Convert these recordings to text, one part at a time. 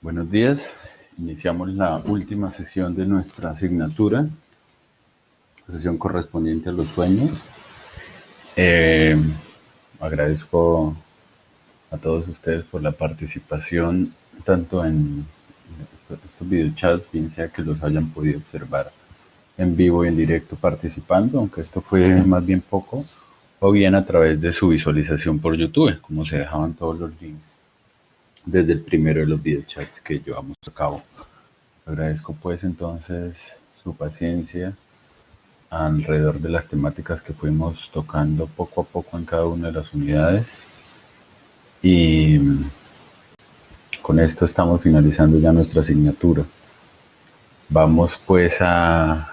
Buenos días. Iniciamos la última sesión de nuestra asignatura, la sesión correspondiente a los sueños. Eh, Agradezco a todos ustedes por la participación, tanto en estos videochats, bien sea que los hayan podido observar en vivo y en directo participando, aunque esto fue más bien poco, o bien a través de su visualización por YouTube, como se dejaban todos los links desde el primero de los videochats que llevamos a cabo. Agradezco pues entonces su paciencia alrededor de las temáticas que fuimos tocando poco a poco en cada una de las unidades y con esto estamos finalizando ya nuestra asignatura. Vamos pues a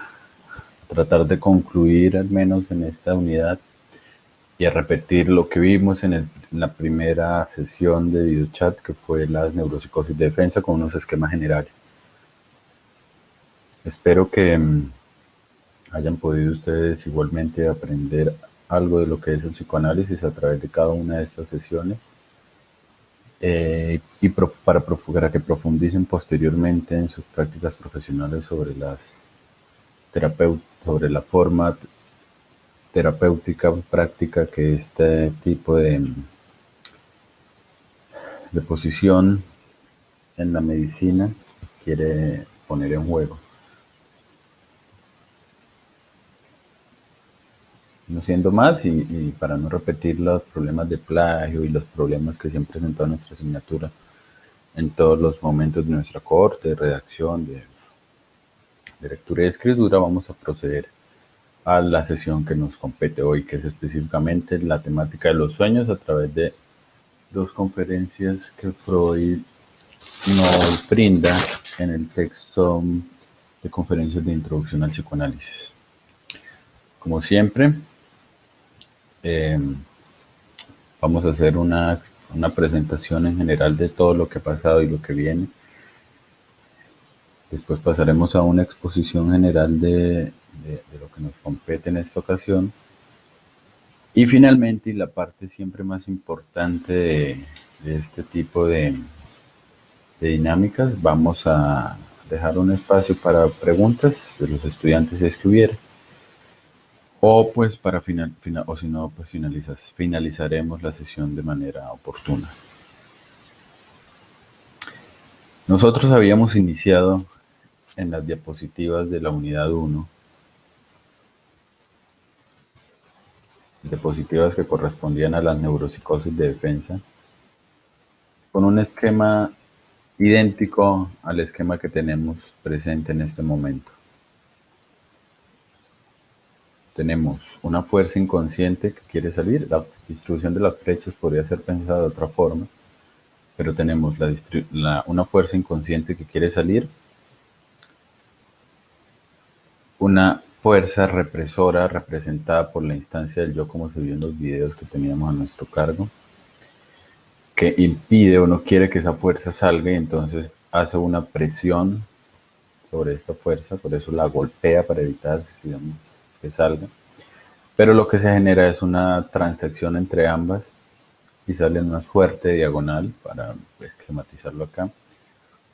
tratar de concluir al menos en esta unidad y a repetir lo que vimos en la primera sesión de videochat, que fue las neuropsicosis de defensa con unos esquemas generales. Espero que hayan podido ustedes igualmente aprender algo de lo que es el psicoanálisis a través de cada una de estas sesiones para que profundicen posteriormente en sus prácticas profesionales sobre la forma terapéutica práctica que este tipo de posición en la medicina quiere poner en juego. No siendo más, y para no repetir los problemas de plagio y los problemas que se han presentado en nuestra asignatura en todos los momentos de nuestra corte, de redacción, de lectura y escritura, vamos a proceder a la sesión que nos compete hoy, que es específicamente la temática de los sueños a través de dos conferencias que Freud nos brinda en el texto de conferencias de introducción al psicoanálisis. Como siempre, eh, vamos a hacer una presentación en general de todo lo que ha pasado y lo que viene. Después pasaremos a una exposición general de lo que nos compete en esta ocasión. Y finalmente, y la parte siempre más importante de este tipo de dinámicas, vamos a dejar un espacio para preguntas de los estudiantes si es que hubiera. O pues o si no, pues finalizaremos la sesión de manera oportuna. Nosotros habíamos iniciado en las diapositivas de la unidad 1, diapositivas que correspondían a las neuropsicosis de defensa, con un esquema idéntico al esquema que tenemos presente en este momento. Tenemos una fuerza inconsciente que quiere salir, la distribución de las flechas podría ser pensada de otra forma, pero tenemos una fuerza inconsciente que quiere salir, una fuerza represora representada por la instancia del yo, como se vio en los videos que teníamos a nuestro cargo, que impide o no quiere que esa fuerza salga y entonces hace una presión sobre esta fuerza, por eso la golpea para evitar, digamos, que salga. Pero lo que se genera es una transacción entre ambas y sale una fuerte diagonal, para esquematizarlo acá,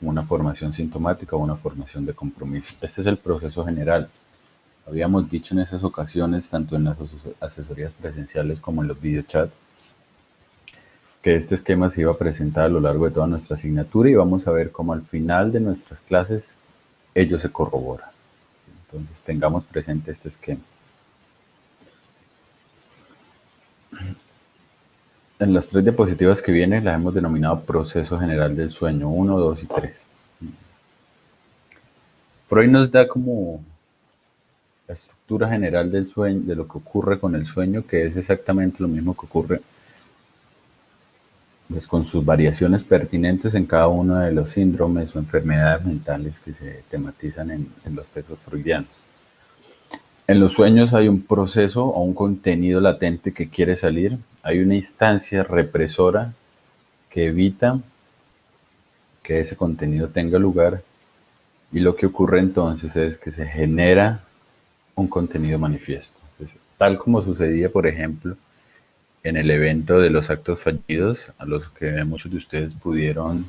como una formación sintomática o una formación de compromiso. Este es el proceso general. Habíamos dicho en esas ocasiones, tanto en las asesorías presenciales como en los videochats, que este esquema se iba a presentar a lo largo de toda nuestra asignatura y vamos a ver cómo al final de nuestras clases ello se corrobora. Entonces tengamos presente este esquema. En las tres diapositivas que vienen las hemos denominado proceso general del sueño 1, 2 y 3. Freud nos da como la estructura general del sueño, de lo que ocurre con el sueño, que es exactamente lo mismo que ocurre pues, con sus variaciones pertinentes en cada uno de los síndromes o enfermedades mentales que se tematizan en los textos freudianos. En los sueños hay un proceso o un contenido latente que quiere salir, hay una instancia represora que evita que ese contenido tenga lugar y lo que ocurre entonces es que se genera un contenido manifiesto. Entonces, tal como sucedía, por ejemplo, en el evento de los actos fallidos, a los que muchos de ustedes pudieron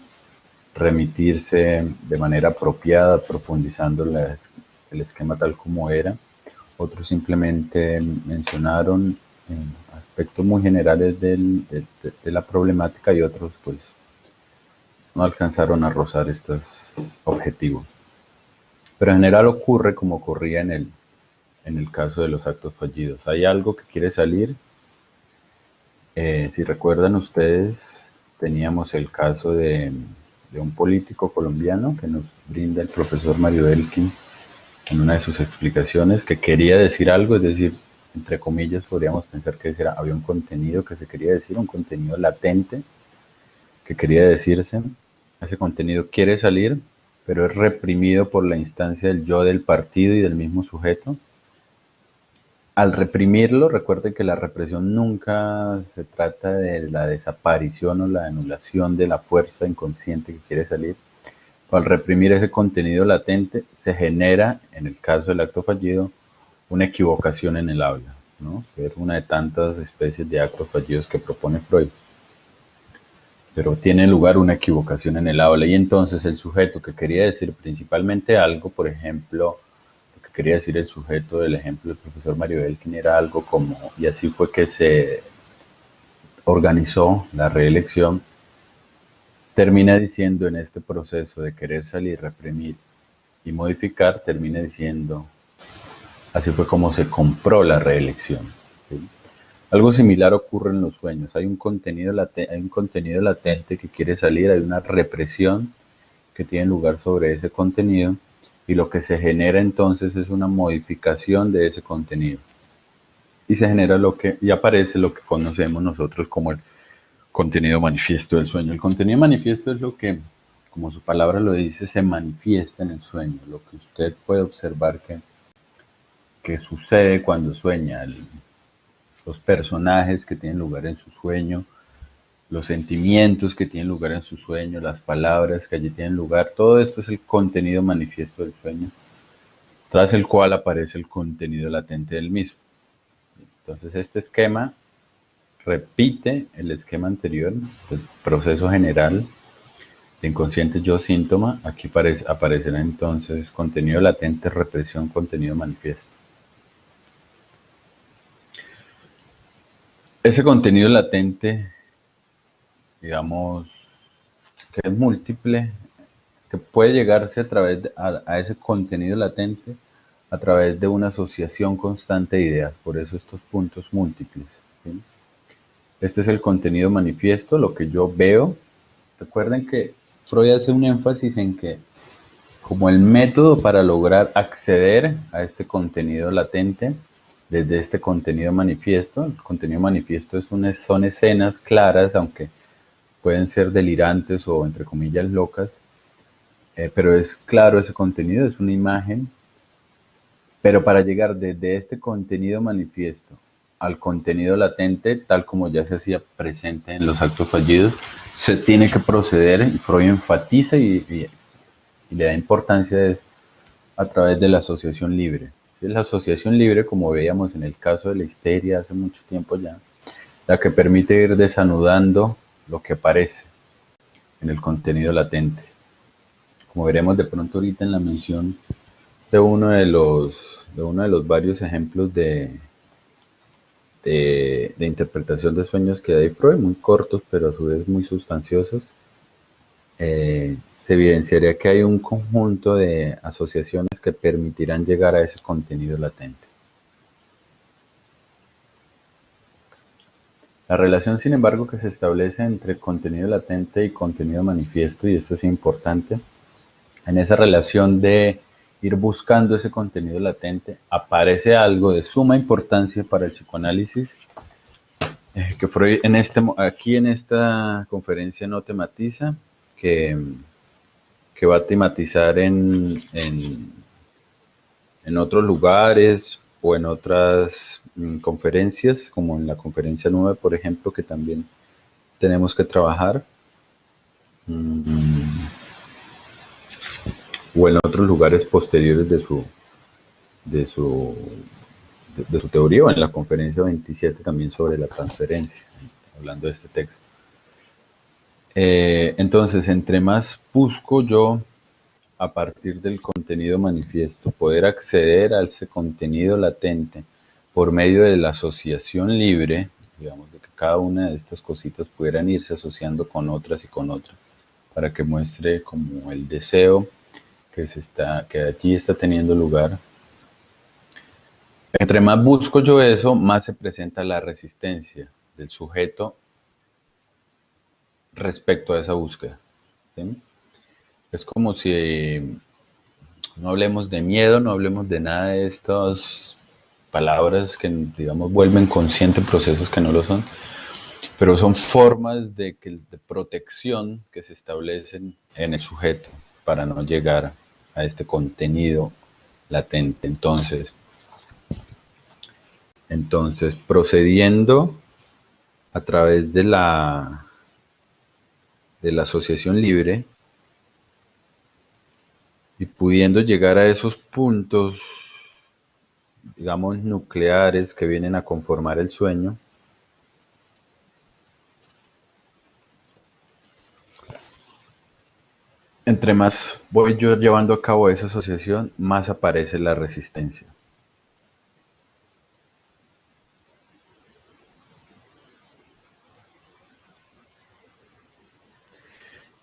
remitirse de manera apropiada, profundizando el esquema tal como era. Otros simplemente mencionaron aspectos muy generales de la problemática y otros pues no alcanzaron a rozar estos objetivos. Pero en general ocurre como ocurría en el caso de los actos fallidos. Hay algo que quiere salir. Si recuerdan ustedes, teníamos el caso de un político colombiano que nos brinda el profesor Mario Elkin en una de sus explicaciones, que quería decir algo, es decir, entre comillas podríamos pensar que había un contenido que se quería decir, un contenido latente que quería decirse. Ese contenido quiere salir, pero es reprimido por la instancia del yo del partido y del mismo sujeto. Al reprimirlo, recuerden que la represión nunca se trata de la desaparición o la anulación de la fuerza inconsciente que quiere salir. Al reprimir ese contenido latente, se genera, en el caso del acto fallido, una equivocación en el habla, ¿no? Es una de tantas especies de actos fallidos que propone Freud. Pero tiene lugar una equivocación en el habla y entonces el sujeto que quería decir principalmente algo, por ejemplo, lo que quería decir el sujeto del ejemplo del profesor Mario Elkin era algo como, y así fue que se organizó la reelección, termina diciendo en este proceso de querer salir, reprimir y modificar, termina diciendo, así fue como se compró la reelección. ¿Sí? Algo similar ocurre en los sueños. Hay un contenido latente que quiere salir, hay una represión que tiene lugar sobre ese contenido y lo que se genera entonces es una modificación de ese contenido. Y se genera y aparece lo que conocemos nosotros como el contenido manifiesto del sueño. El contenido manifiesto es lo que, como su palabra lo dice, se manifiesta en el sueño, lo que usted puede observar que sucede cuando sueña, los personajes que tienen lugar en su sueño, los sentimientos que tienen lugar en su sueño, las palabras que allí tienen lugar, todo esto es el contenido manifiesto del sueño, tras el cual aparece el contenido latente del mismo. Entonces este esquema repite el esquema anterior del proceso general de inconsciente yo síntoma. Aquí aparecerá entonces contenido latente, represión, contenido manifiesto. Ese contenido latente, digamos, que es múltiple, que puede llegarse a ese contenido latente a través de una asociación constante de ideas, por eso estos puntos múltiples. ¿Sí? Este es el contenido manifiesto, lo que yo veo. Recuerden que Freud hace un énfasis en que como el método para lograr acceder a este contenido latente, desde este contenido manifiesto, el contenido manifiesto son escenas claras, aunque pueden ser delirantes o entre comillas locas, pero es claro ese contenido, es una imagen, pero para llegar desde este contenido manifiesto al contenido latente, tal como ya se hacía presente en los actos fallidos, se tiene que proceder, y Freud enfatiza y le da importancia es a través de la asociación libre. ¿Sí? La asociación libre, como veíamos en el caso de la histeria hace mucho tiempo ya, la que permite ir desanudando lo que aparece en el contenido latente. Como veremos de pronto ahorita en la mención de uno de los varios ejemplos de interpretación de sueños que hay Freud, muy cortos pero a su vez muy sustanciosos, se evidenciaría que hay un conjunto de asociaciones que permitirán llegar a ese contenido latente. La relación, sin embargo, que se establece entre contenido latente y contenido manifiesto, y esto es importante, en esa relación de ir buscando ese contenido latente, aparece algo de suma importancia para el psicoanálisis, que Freud aquí en esta conferencia no tematiza, que va a tematizar en otros lugares o en otras conferencias, como en la conferencia 9, por ejemplo, que también tenemos que trabajar, o en otros lugares posteriores de su, de su teoría, o en la conferencia 27 también sobre la transferencia, hablando de este texto. Entonces, entre más busco yo a partir del contenido manifiesto, poder acceder a ese contenido latente por medio de la asociación libre, digamos, de que cada una de estas cositas pudieran irse asociando con otras y con otras, para que muestre como el deseo que allí está teniendo lugar. Entre más busco yo eso, más se presenta la resistencia del sujeto respecto a esa búsqueda. ¿Sí? Es como si no hablemos de miedo, no hablemos de nada de estas palabras que, digamos, vuelven conscientes procesos que no lo son, pero son formas de protección que se establecen en el sujeto para no llegar a este contenido latente. Entonces procediendo a través de la asociación libre y pudiendo llegar a esos puntos, digamos, nucleares que vienen a conformar el sueño, entre más voy yo llevando a cabo esa asociación, más aparece la resistencia.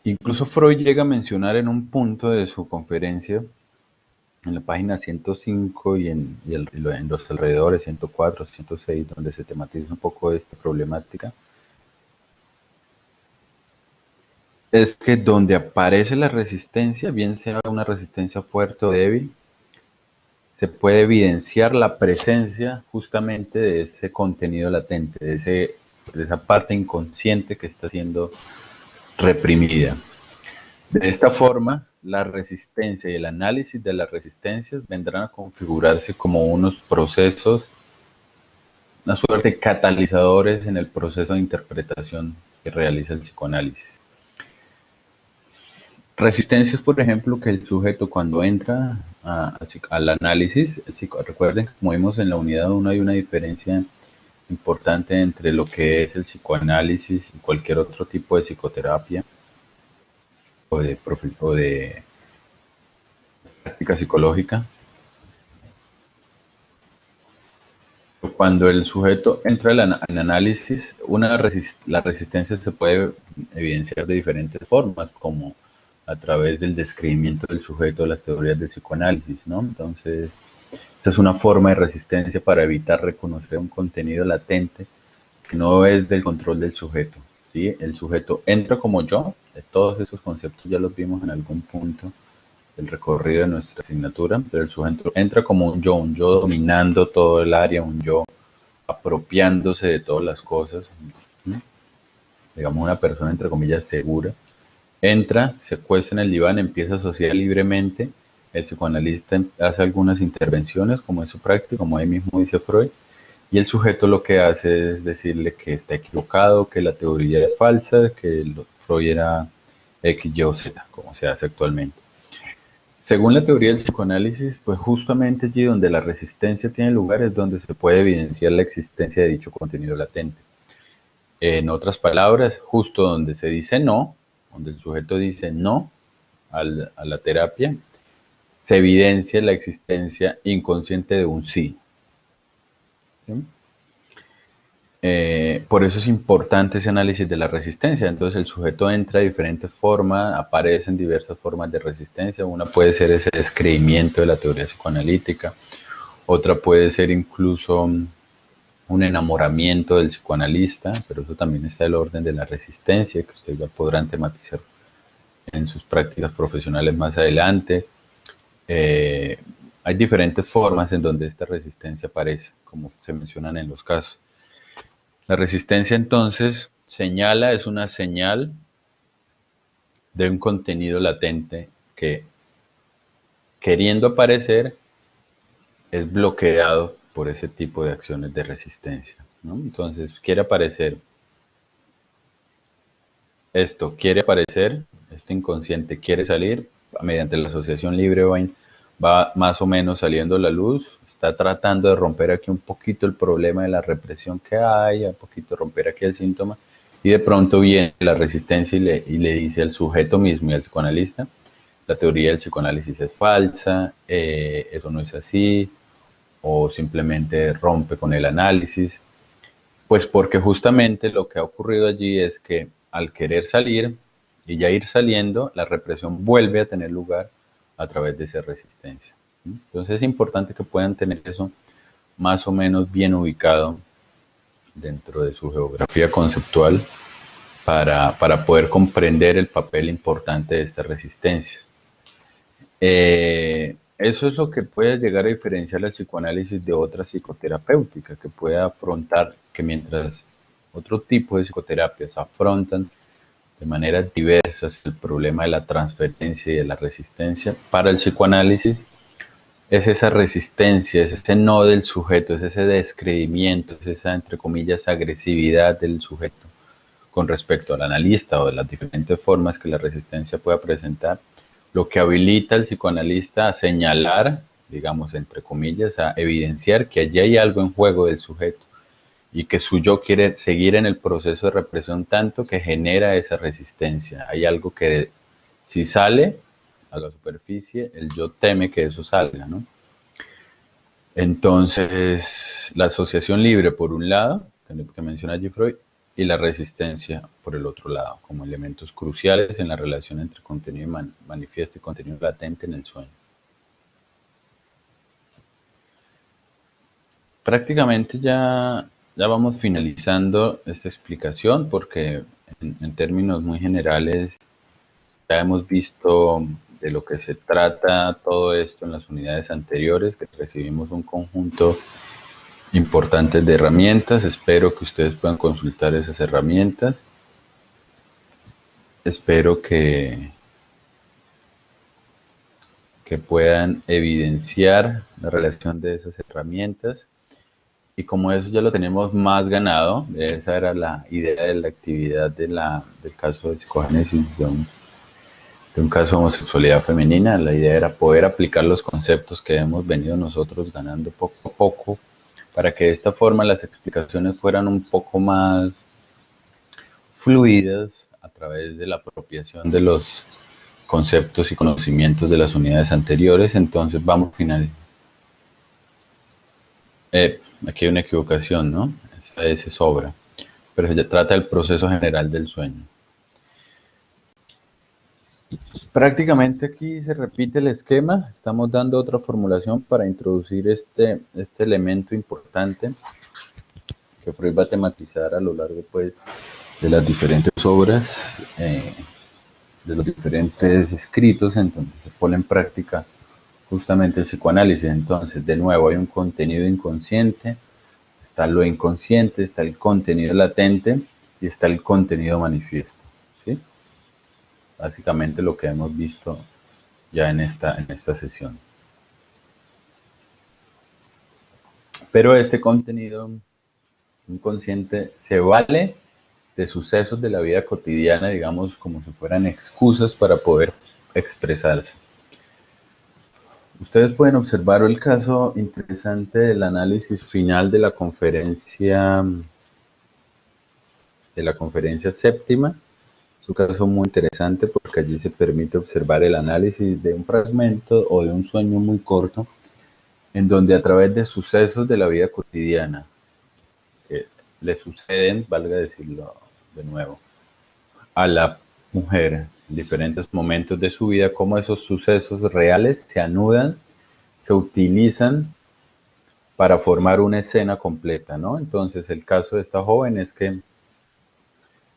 Incluso Freud llega a mencionar en un punto de su conferencia, en la página 105 en los alrededores, 104, 106, donde se tematiza un poco esta problemática, es que donde aparece la resistencia, bien sea una resistencia fuerte o débil, se puede evidenciar la presencia justamente de ese contenido latente, de esa parte inconsciente que está siendo reprimida. De esta forma, la resistencia y el análisis de las resistencias vendrán a configurarse como unos procesos, una suerte de catalizadores en el proceso de interpretación que realiza el psicoanálisis. Resistencias, por ejemplo, que el sujeto cuando entra al análisis, recuerden, como vimos en la unidad 1, hay una diferencia importante entre lo que es el psicoanálisis y cualquier otro tipo de psicoterapia o de práctica psicológica. Cuando el sujeto entra al análisis, la resistencia se puede evidenciar de diferentes formas, como a través del describimiento del sujeto de las teorías del psicoanálisis, ¿no? Entonces, esa es una forma de resistencia para evitar reconocer un contenido latente que no es del control del sujeto, ¿sí? El sujeto entra como yo, de todos esos conceptos ya los vimos en algún punto del recorrido de nuestra asignatura, pero el sujeto entra como un yo dominando todo el área, un yo apropiándose de todas las cosas, ¿no? Digamos una persona entre comillas segura, entra, se acuesta en el diván, empieza a asociar libremente, el psicoanalista hace algunas intervenciones como es su práctica, como ahí mismo dice Freud, y el sujeto lo que hace es decirle que está equivocado, que la teoría es falsa, que Freud era X, Y o Z, como se hace actualmente. Según la teoría del psicoanálisis, pues justamente allí donde la resistencia tiene lugar es donde se puede evidenciar la existencia de dicho contenido latente. En otras palabras, justo donde se dice no, donde el sujeto dice no a la terapia, se evidencia la existencia inconsciente de un sí. ¿Sí? Por eso es importante ese análisis de la resistencia. Entonces el sujeto entra de diferentes formas, aparecen diversas formas de resistencia. Una puede ser ese descreimiento de la teoría psicoanalítica, otra puede ser incluso un enamoramiento del psicoanalista, pero eso también está el orden de la resistencia, que ustedes ya podrán tematizar en sus prácticas profesionales más adelante. Hay diferentes formas en donde esta resistencia aparece, como se mencionan en los casos. La resistencia entonces es una señal de un contenido latente que, queriendo aparecer, es bloqueado por ese tipo de acciones de resistencia, ¿no? Entonces quiere aparecer esto inconsciente quiere salir, mediante la asociación libre va más o menos saliendo a la luz, está tratando de romper aquí un poquito el problema de la represión que hay, un poquito romper aquí el síntoma, Y de pronto viene la resistencia y le dice al sujeto mismo y al psicoanalista, la teoría del psicoanálisis es falsa, eso no es así, o simplemente rompe con el análisis. Pues porque justamente lo que ha ocurrido allí es que al querer salir y ya ir saliendo, la represión vuelve a tener lugar a través de esa resistencia. Entonces es importante que puedan tener eso más o menos bien ubicado dentro de su geografía conceptual para poder comprender el papel importante de esta resistencia. Eso es lo que puede llegar a diferenciar el psicoanálisis de otra psicoterapéutica, que puede afrontar, que mientras otro tipo de psicoterapias afrontan de maneras diversas el problema de la transferencia y de la resistencia, para el psicoanálisis es esa resistencia, es ese no del sujeto, es ese descreimiento, es esa, entre comillas, agresividad del sujeto con respecto al analista o de las diferentes formas que la resistencia pueda presentar, lo que habilita al psicoanalista a señalar, digamos, entre comillas, a evidenciar que allí hay algo en juego del sujeto y que su yo quiere seguir en el proceso de represión tanto que genera esa resistencia. Hay algo que si sale a la superficie, el yo teme que eso salga, ¿no? Entonces, la asociación libre por un lado, que menciona G. Freud, y la resistencia por el otro lado, como elementos cruciales en la relación entre contenido manifiesto y contenido latente en el sueño. Prácticamente ya vamos finalizando esta explicación porque en términos muy generales ya hemos visto de lo que se trata todo esto en las unidades anteriores, que recibimos un conjunto importante de herramientas. Espero que ustedes puedan consultar esas herramientas. Espero que puedan evidenciar la relación de esas herramientas. Y como eso ya lo tenemos más ganado, esa era la idea de la actividad del caso de psicogénesis de un caso de homosexualidad femenina. La idea era poder aplicar los conceptos que hemos venido nosotros ganando poco a poco para que de esta forma las explicaciones fueran un poco más fluidas a través de la apropiación de los conceptos y conocimientos de las unidades anteriores. Entonces vamos a finalizar. Aquí hay una equivocación, ¿no? Esa S sobra, pero se trata del proceso general del sueño. Prácticamente aquí se repite el esquema, estamos dando otra formulación para introducir este elemento importante que Freud va a tematizar a lo largo pues, de las diferentes obras, de los diferentes escritos, en donde se pone en práctica justamente el psicoanálisis. Entonces, de nuevo, hay un contenido inconsciente, está lo inconsciente, está el contenido latente y está el contenido manifiesto. ¿Sí? Básicamente lo que hemos visto ya en esta sesión. Pero este contenido inconsciente se vale de sucesos de la vida cotidiana, digamos, como si fueran excusas para poder expresarse. Ustedes pueden observar el caso interesante del análisis final de la conferencia séptima. Es un caso muy interesante porque allí se permite observar el análisis de un fragmento o de un sueño muy corto, en donde a través de sucesos de la vida cotidiana que le suceden, valga decirlo de nuevo, a la mujer en diferentes momentos de su vida, cómo esos sucesos reales se anudan, se utilizan para formar una escena completa, ¿no? Entonces el caso de esta joven es que,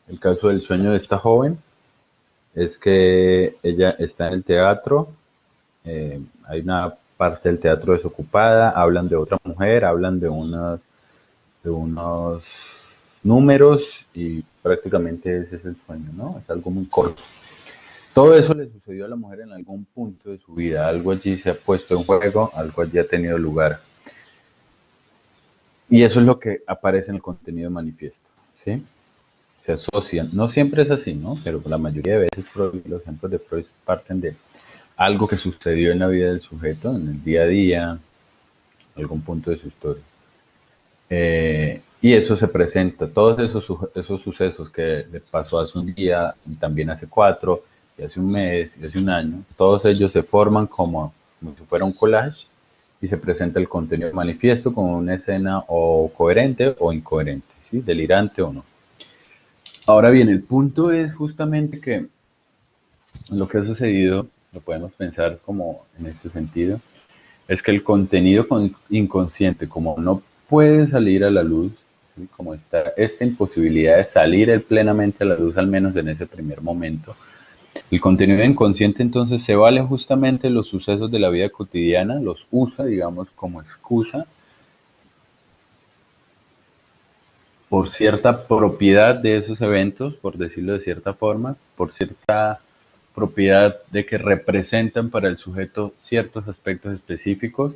el caso del sueño de esta joven es que ella está en el teatro, hay una parte del teatro desocupada, hablan de otra mujer, hablan de unos números y prácticamente ese es el sueño, ¿no? Es algo muy corto. Todo eso le sucedió a la mujer en algún punto de su vida, algo allí se ha puesto en juego, algo allí ha tenido lugar. Y eso es lo que aparece en el contenido manifiesto, ¿sí? Se asocian, no siempre es así, ¿no? Pero la mayoría de veces los ejemplos de Freud parten de algo que sucedió en la vida del sujeto, en el día a día, algún punto de su historia. Y eso se presenta, todos esos sucesos que le pasó hace un día, y también hace 4, y hace un mes, y hace un año, todos ellos se forman como si fuera un collage y se presenta el contenido manifiesto como una escena o coherente o incoherente, ¿sí? Delirante o no. Ahora bien, el punto es justamente que lo que ha sucedido, lo podemos pensar como en este sentido, es que el contenido inconsciente, como no puede salir a la luz, ¿sí? Como está esta imposibilidad de salir él plenamente a la luz, al menos en ese primer momento, el contenido inconsciente entonces se vale justamente los sucesos de la vida cotidiana, los usa, digamos, como excusa por cierta propiedad de esos eventos, por decirlo de cierta forma, por cierta propiedad de que representan para el sujeto ciertos aspectos específicos,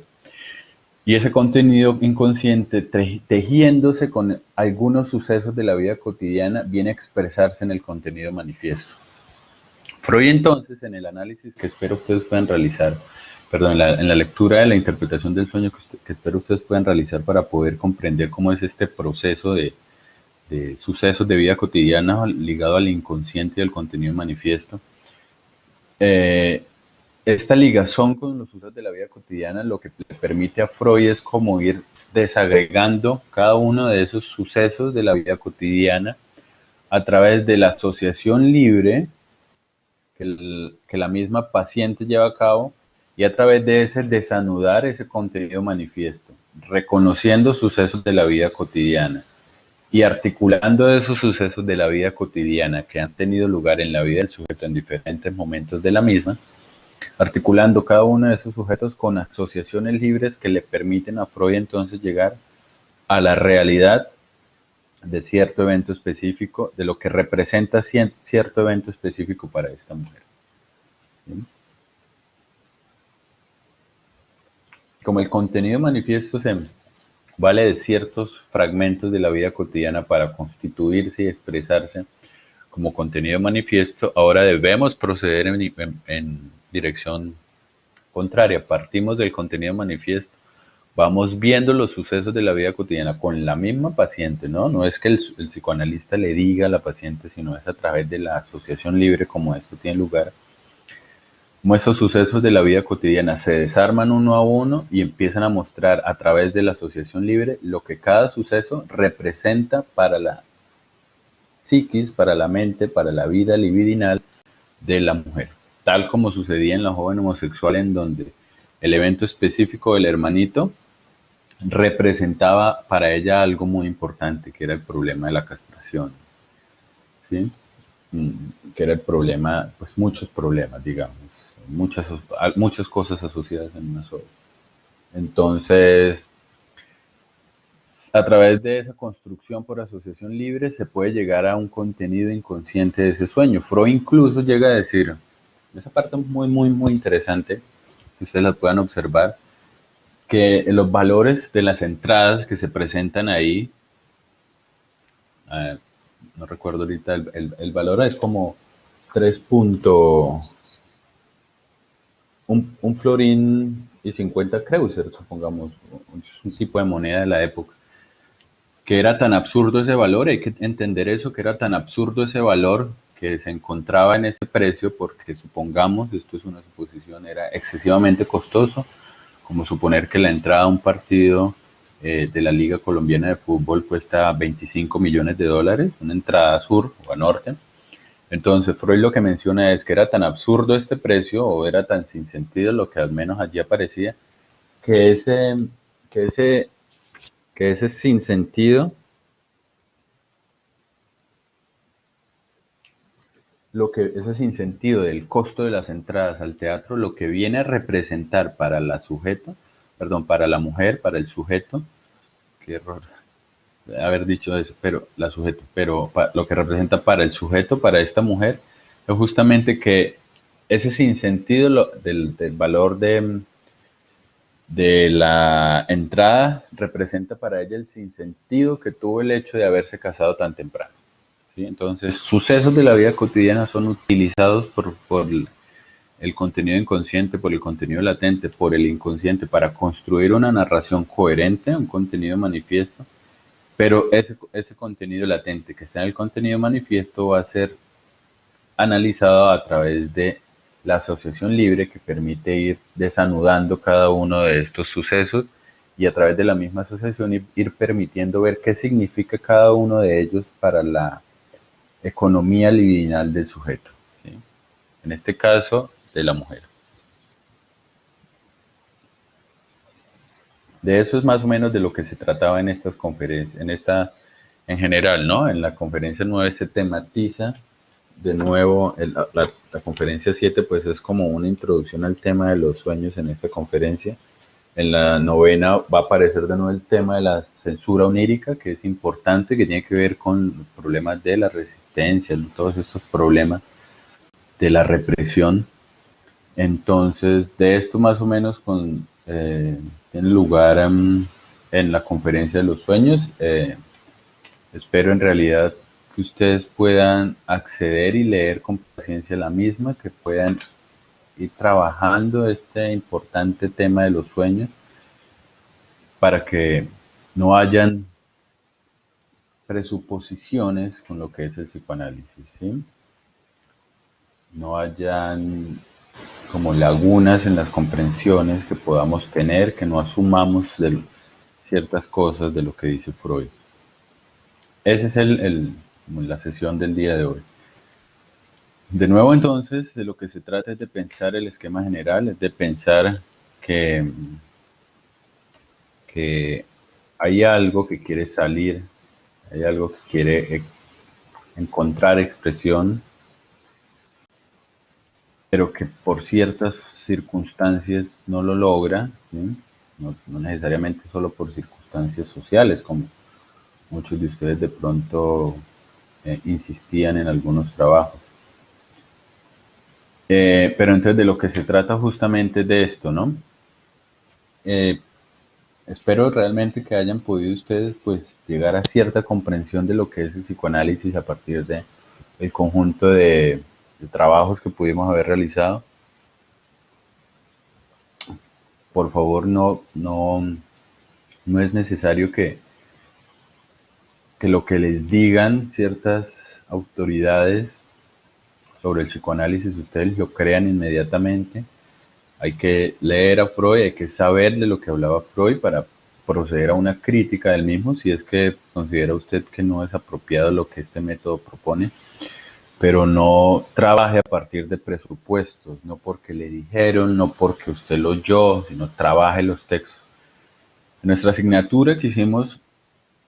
y ese contenido inconsciente tejiéndose con algunos sucesos de la vida cotidiana viene a expresarse en el contenido manifiesto. Freud entonces, en el análisis que espero ustedes puedan realizar, perdón, en la lectura de la interpretación del sueño que espero ustedes puedan realizar para poder comprender cómo es este proceso de sucesos de vida cotidiana ligado al inconsciente y al contenido manifiesto. Eh, esta ligazón con los usos de la vida cotidiana lo que le permite a Freud es como ir desagregando cada uno de esos sucesos de la vida cotidiana a través de la asociación libre que la misma paciente lleva a cabo y a través de ese desanudar ese contenido manifiesto, reconociendo sucesos de la vida cotidiana y articulando esos sucesos de la vida cotidiana que han tenido lugar en la vida del sujeto en diferentes momentos de la misma, articulando cada uno de esos sujetos con asociaciones libres que le permiten a Freud entonces llegar a la realidad de cierto evento específico, de lo que representa cierto evento específico para esta mujer. ¿Sí? Como el contenido manifiesto se vale de ciertos fragmentos de la vida cotidiana para constituirse y expresarse como contenido manifiesto, ahora debemos proceder en dirección contraria. Partimos del contenido manifiesto, vamos viendo los sucesos de la vida cotidiana con la misma paciente, ¿no? No es que el psicoanalista le diga a la paciente, sino es a través de la asociación libre como esto tiene lugar, como esos sucesos de la vida cotidiana se desarman uno a uno y empiezan a mostrar a través de la asociación libre lo que cada suceso representa para la psiquis, para la mente, para la vida libidinal de la mujer. Tal como sucedía en la joven homosexual en donde el evento específico del hermanito representaba para ella algo muy importante, que era el problema de la castración, ¿sí? Que era el problema, pues muchos problemas, digamos, muchas cosas asociadas en una sola. Entonces, a través de esa construcción por asociación libre se puede llegar a un contenido inconsciente de ese sueño. Freud incluso llega a decir, esa parte muy interesante, que ustedes la puedan observar, que los valores de las entradas que se presentan ahí, eh, no recuerdo ahorita, el valor es como 3 un florín y 50 kreuzer, supongamos, es un tipo de moneda de la época, que era tan absurdo ese valor, hay que entender eso, que era tan absurdo ese valor que se encontraba en ese precio, porque supongamos, esto es una suposición, era excesivamente costoso, como suponer que la entrada a un partido de la Liga Colombiana de Fútbol cuesta 25 millones de dólares, una entrada a sur o a norte. Entonces Freud lo que menciona es que era tan absurdo este precio, o era tan sin sentido lo que al menos allí aparecía, que que ese, que ese sinsentido, ese sinsentido del costo de las entradas al teatro, lo que viene a representar para la sujeto, perdón, para la mujer, para el sujeto, qué error haber dicho eso, pero la sujeto, pero lo que representa para el sujeto, para esta mujer, es justamente que ese sinsentido del valor de la entrada representa para ella el sinsentido que tuvo el hecho de haberse casado tan temprano. ¿Sí? Entonces, sucesos de la vida cotidiana son utilizados por el contenido inconsciente, por el contenido latente, por el inconsciente, para construir una narración coherente, un contenido manifiesto, Pero ese contenido latente que está en el contenido manifiesto va a ser analizado a través de la asociación libre que permite ir desanudando cada uno de estos sucesos y a través de la misma asociación ir permitiendo ver qué significa cada uno de ellos para la economía libidinal del sujeto, ¿sí? En este caso, de la mujer. De eso es más o menos de lo que se trataba en estas conferencias, en general, ¿no? En la conferencia 9 se tematiza de nuevo, la conferencia 7 pues es como una introducción al tema de los sueños en esta conferencia. En la novena va a aparecer de nuevo el tema de la censura onírica, que es importante, que tiene que ver con los problemas de la resistencia, todos estos problemas de la represión. Entonces, de esto más o menos tiene lugar en la conferencia de los sueños. Espero en realidad que ustedes puedan acceder y leer con paciencia la misma, que puedan ir trabajando este importante tema de los sueños para que no hayan presuposiciones con lo que es el psicoanálisis, ¿sí? No hayan como lagunas en las comprensiones que podamos tener, que no asumamos ciertas cosas de lo que dice Freud. Esa es la sesión del día de hoy. De nuevo entonces, de lo que se trata es de pensar el esquema general, es de pensar que hay algo que quiere salir, hay algo que quiere encontrar expresión, pero que por ciertas circunstancias no lo logra, ¿sí? No necesariamente solo por circunstancias sociales, como muchos de ustedes de pronto insistían en algunos trabajos. Pero entonces de lo que se trata justamente es de esto, ¿no? Espero realmente que hayan podido ustedes pues llegar a cierta comprensión de lo que es el psicoanálisis a partir de el conjunto de trabajos que pudimos haber realizado. Por favor, no es necesario que lo que les digan ciertas autoridades sobre el psicoanálisis ustedes lo crean inmediatamente. Hay que leer a Freud, hay que saber de lo que hablaba Freud para proceder a una crítica del mismo, si es que considera usted que no es apropiado lo que este método propone, pero no trabaje a partir de presupuestos, no porque le dijeron, no porque usted lo oyó, sino trabaje los textos. En nuestra asignatura quisimos,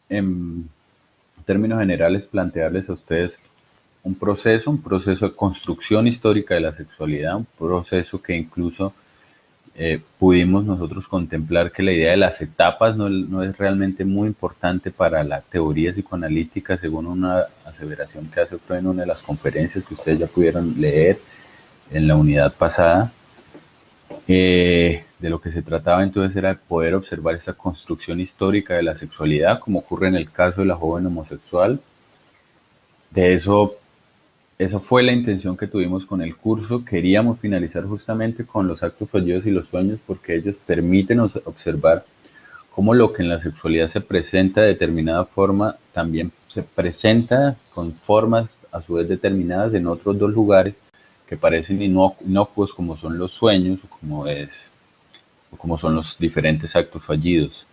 en términos generales, plantearles a ustedes un proceso de construcción histórica de la sexualidad, un proceso que incluso pudimos nosotros contemplar que la idea de las etapas no es realmente muy importante para la teoría psicoanalítica, según una aseveración que hace Freud en una de las conferencias que ustedes ya pudieron leer en la unidad pasada. De lo que se trataba entonces era poder observar esa construcción histórica de la sexualidad, como ocurre en el caso de la joven homosexual. De eso Esa fue la intención que tuvimos con el curso. Queríamos finalizar justamente con los actos fallidos y los sueños porque ellos permiten observar cómo lo que en la sexualidad se presenta de determinada forma también se presenta con formas a su vez determinadas en otros dos lugares que parecen inocuos como son los sueños o como son los diferentes actos fallidos.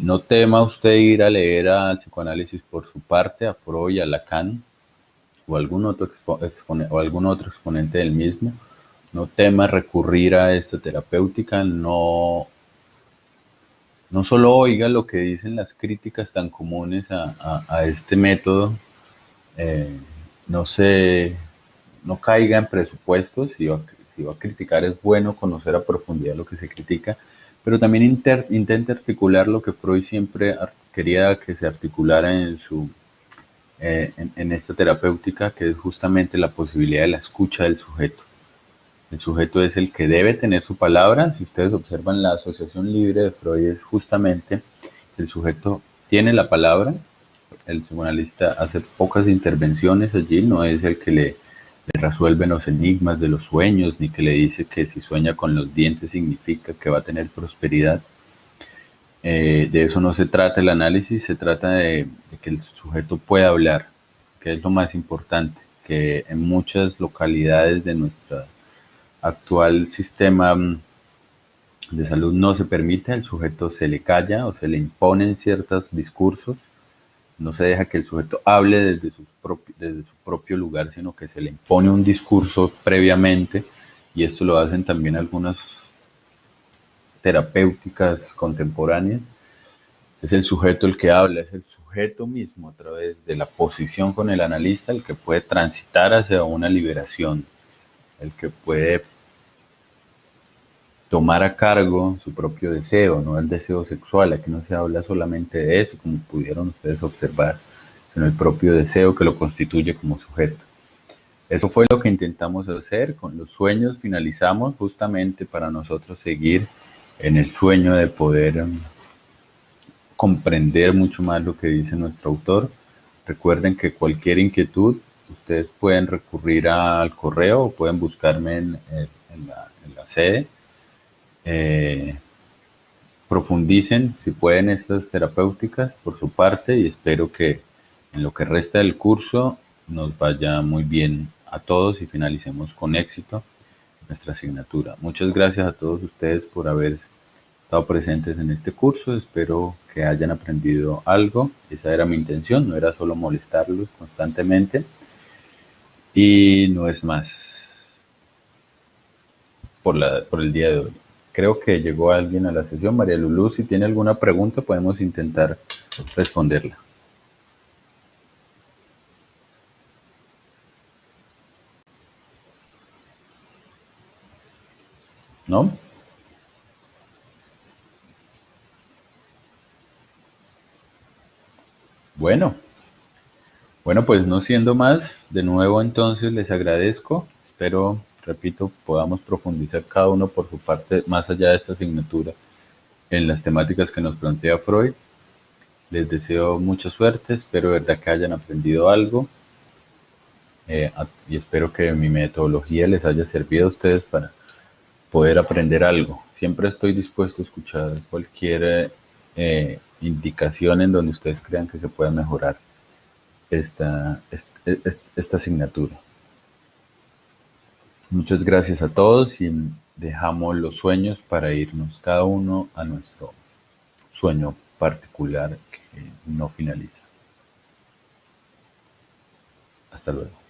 No tema usted ir a leer al psicoanálisis por su parte, a Freud y a Lacan, o algún otro exponente del mismo. No tema recurrir a esta terapéutica, no solo oiga lo que dicen las críticas tan comunes a este método, eh, no no caiga en presupuestos. Si va a criticar es bueno conocer a profundidad lo que se critica, pero también intente articular lo que Freud siempre quería que se articulara en esta terapéutica, que es justamente la posibilidad de la escucha del sujeto. El sujeto es el que debe tener su palabra. Si ustedes observan la asociación libre de Freud, es justamente el sujeto tiene la palabra. El psicoanalista hace pocas intervenciones allí, no es el que le resuelve los enigmas de los sueños, ni que le dice que si sueña con los dientes significa que va a tener prosperidad. De eso no se trata el análisis, se trata de que el sujeto pueda hablar, que es lo más importante, que en muchas localidades de nuestro actual sistema de salud no se permite, al sujeto se le calla o se le imponen ciertos discursos, no se deja que el sujeto hable desde su propio lugar, sino que se le impone un discurso previamente, y esto lo hacen también algunas terapéuticas contemporáneas. Es el sujeto el que habla, es el sujeto mismo a través de la posición con el analista el que puede transitar hacia una liberación, el que puede tomar a cargo su propio deseo, no el deseo sexual. Aquí no se habla solamente de eso, como pudieron ustedes observar, sino el propio deseo que lo constituye como sujeto. Eso fue lo que intentamos hacer con los sueños. Finalizamos justamente para nosotros seguir en el sueño de poder comprender mucho más lo que dice nuestro autor. Recuerden que cualquier inquietud, ustedes pueden recurrir al correo o pueden buscarme en la sede. Profundicen, si pueden, estas terapéuticas por su parte, y espero que en lo que resta del curso nos vaya muy bien a todos y finalicemos con éxito nuestra asignatura. Muchas gracias a todos ustedes por haber estado presentes en este curso. Espero que hayan aprendido algo. Esa era mi intención, no era solo molestarlos constantemente. Y no es más por el día de hoy. Creo que llegó alguien a la sesión. María Lulú, si tiene alguna pregunta, podemos intentar responderla. ¿No? Bueno, bueno, pues no siendo más, de nuevo entonces les agradezco. Espero, repito, podamos profundizar cada uno por su parte más allá de esta asignatura en las temáticas que nos plantea Freud. Les deseo mucha suerte, espero de verdad que hayan aprendido algo, y espero que mi metodología les haya servido a ustedes para poder aprender algo. Siempre estoy dispuesto a escuchar cualquier indicación en donde ustedes crean que se pueda mejorar esta asignatura. Muchas gracias a todos y dejamos los sueños para irnos cada uno a nuestro sueño particular que no finaliza. Hasta luego.